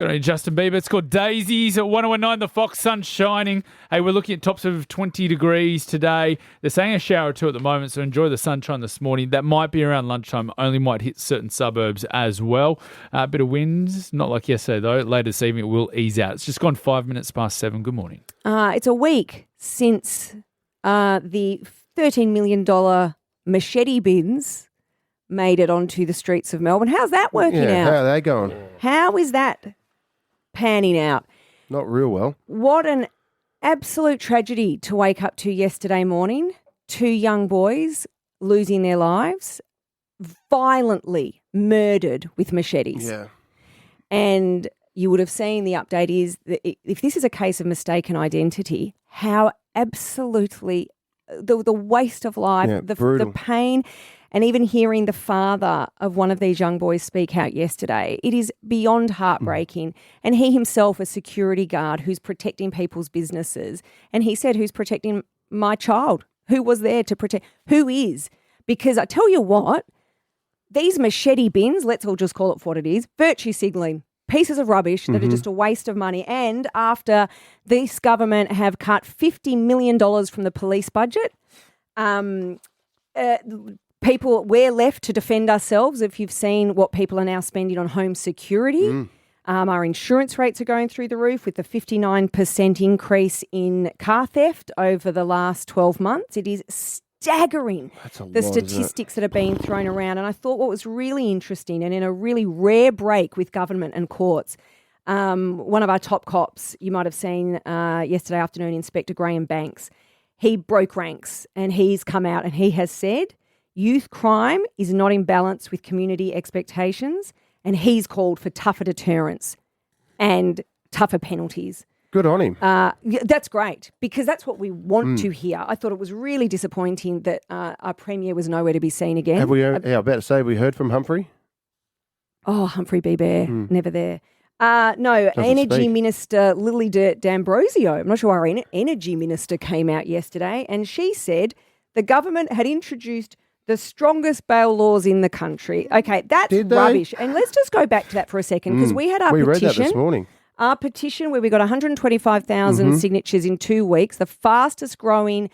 Good on Justin Bieber. It's called Daisies at 101.9. The Fox, sun shining. Hey, we're looking at tops of 20 degrees today. They're saying a shower or two at the moment, so enjoy the sunshine this morning. That might be around lunchtime. Only might hit certain suburbs as well. A bit of winds, not like yesterday though. Later this evening it will ease out. It's just gone 5 minutes past 7. Good morning. It's a week since the $13 million machete bins made it onto the streets of Melbourne. How's that working out? How are they going? How is that panning out? Not real well. What an absolute tragedy to wake up to yesterday morning. 2 young boys losing their lives, violently murdered with machetes. Yeah. And you would have seen the update is that if this is a case of mistaken identity, how absolutely the waste of life, the pain. And even hearing the father of one of these young boys speak out yesterday, it is beyond heartbreaking. And he himself, a security guard who's protecting people's businesses, and he said, who's protecting my child? Who was there to protect? Who is? Because I tell you what, these machete bins, let's all just call it for what it is, virtue signalling, pieces of rubbish that are just a waste of money. And after this government have cut $50 million from the police budget, people, we're left to defend ourselves. If you've seen what people are now spending on home security, our insurance rates are going through the roof with the 59% increase in car theft over the last 12 months. It is staggering, the statistics that are being thrown around. And I thought what was really interesting, and in a really rare break with government and courts, one of our top cops, you might have seen yesterday afternoon, Inspector Graham Banks, he broke ranks and he's come out and he has said, youth crime is not in balance with community expectations, and he's called for tougher deterrence and tougher penalties. Good on him. That's great, because that's what we want to hear. I thought it was really disappointing that our Premier was nowhere to be seen again. Have we? I'm about to say, we heard from Humphrey? Oh, Humphrey B. Bear, never there. No, Energy Minister Lily D'Ambrosio, I'm not sure our Energy Minister came out yesterday, and she said the government had introduced the strongest bail laws in the country. Okay, that's rubbish. And let's just go back to that for a second, because we had our petition. We read that this morning. Our petition where we got 125,000 signatures in 2 weeks, the fastest growing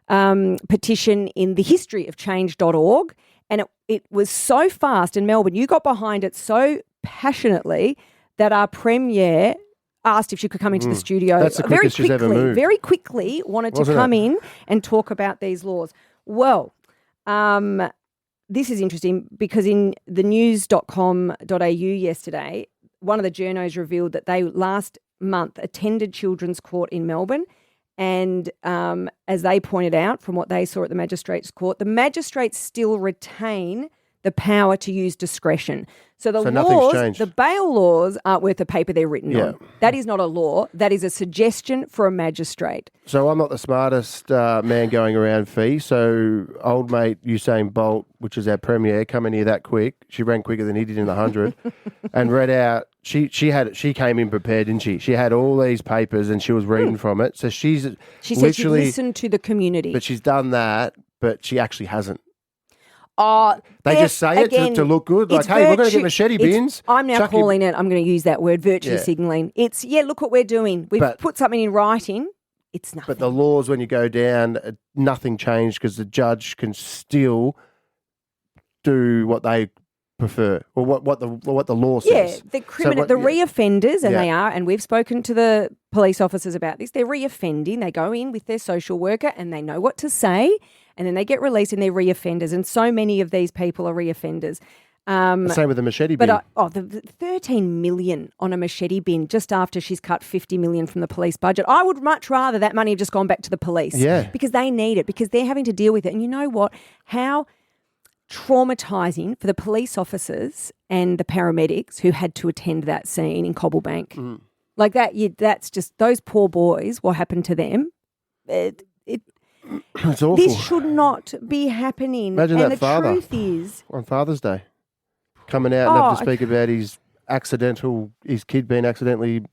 petition in the history of change.org. And it was so fast in Melbourne. You got behind it so passionately that our Premier asked if she could come into the studio. That's the quickest she's ever moved. Very quickly wanted to come in and talk about these laws. Well, this is interesting because in the news.com.au yesterday, one of the journos revealed that they last month attended Children's Court in Melbourne, and as they pointed out from what they saw at the Magistrates Court, the magistrates still retain the power to use discretion. So the laws, the bail laws aren't worth the paper they're written on. That is not a law. That is a suggestion for a magistrate. So I'm not the smartest man going around, Fee. So old mate Usain Bolt, which is our Premier, coming here that quick. She ran quicker than he did in the 100 and read out. She came in prepared, didn't she? She had all these papers and she was reading from it. So she said she listened to the community. But she's done that, but she actually hasn't. They just say it to look good. Like, hey, we're going to get machete bins. I'm now calling it, I'm going to use that word, virtue signalling. It's, look what we're doing. We've put something in writing. It's nothing. But the laws, when you go down, nothing changed because the judge can still do what they prefer or what the law says. Yeah, the reoffenders, and they are, and we've spoken to the police officers about this, they're reoffending. They go in with their social worker and they know what to say, and then they get released and they're reoffenders. And so many of these people are reoffenders. The same with the machete bin. But the 13 million on a machete bin just after she's cut 50 million from the police budget. I would much rather that money have just gone back to the police. Yeah. Because they need it, because they're having to deal with it. And you know what? How traumatising for the police officers and the paramedics who had to attend that scene in Cobblebank. Like that, that's just those poor boys, what happened to them. It's awful. This should not be happening. Imagine and that father truth is, on Father's Day coming out and have to speak about his kid being accidentally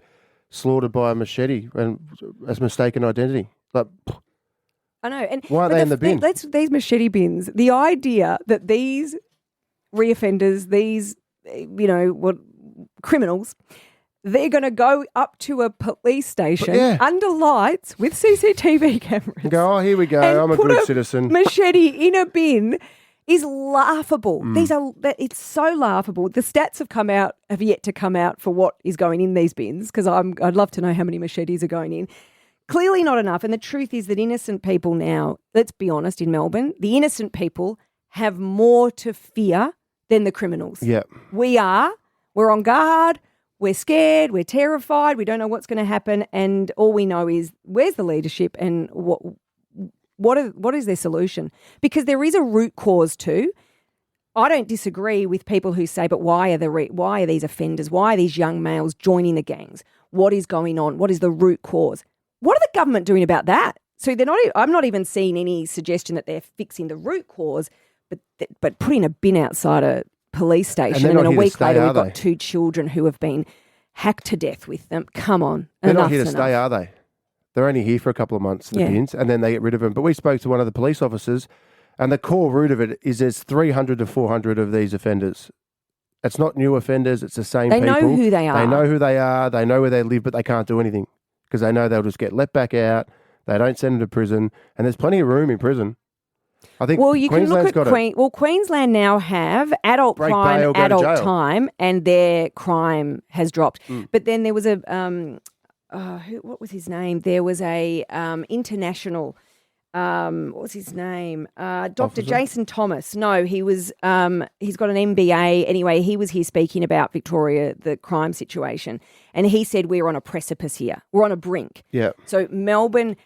slaughtered by a machete and as mistaken identity. Like, I know. And why aren't they in the bin? These machete bins, the idea that these reoffenders, these, criminals, they're going to go up to a police station Yeah. under lights with CCTV cameras. And go, oh, here we go. and I'm a put good citizen. Machete in a bin is laughable. It's so laughable. The stats have yet to come out for what is going in these bins because I'd love to know how many machetes are going in. Clearly not enough. And the truth is that innocent people now, let's be honest, in Melbourne, the innocent people have more to fear than the criminals. Yeah. We're on guard. We're scared, we're terrified, we don't know what's going to happen, and all we know is where's the leadership and what is their solution? Because there is a root cause too. I don't disagree with people who say, but why are these offenders, why are these young males joining the gangs? What is going on? What is the root cause? What are the government doing about that? So I'm not even seeing any suggestion that they're fixing the root cause, but putting a bin outside a police station and then a week later we've got 2 children who have been hacked to death with them. Come on. They're not here to stay, are they? They're only here for a couple of months, the bins, and then they get rid of them. But we spoke to one of the police officers, and the core root of it is there's 300 to 400 of these offenders. It's not new offenders. It's the same people. They know who they are. They know who they are. They know where they live, but they can't do anything because they know they'll just get let back out. They don't send them to prison, and there's plenty of room in prison. I think you can look at Queensland now have adult Break crime, bail, go to adult jail. time, and their crime has dropped. But then there was what was his name? There was a international. What was his name? Dr. Officer? Jason Thomas. No, he was. He's got an MBA. Anyway, he was here speaking about Victoria, the crime situation, and he said we're on a precipice here. We're on a brink. Yeah. So Melbourne.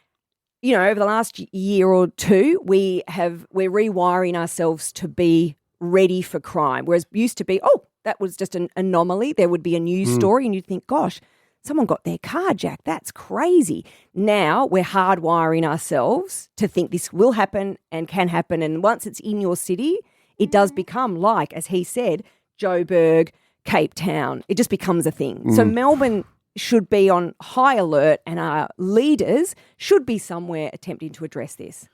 Over the last year or two, we're rewiring ourselves to be ready for crime. Whereas it used to be, that was just an anomaly. There would be a news story and you'd think, gosh, someone got their car jacked. That's crazy. Now we're hardwiring ourselves to think this will happen and can happen. And once it's in your city, it does become like, as he said, Joburg, Cape Town. It just becomes a thing. So Melbourne should be on high alert and our leaders should be somewhere attempting to address this.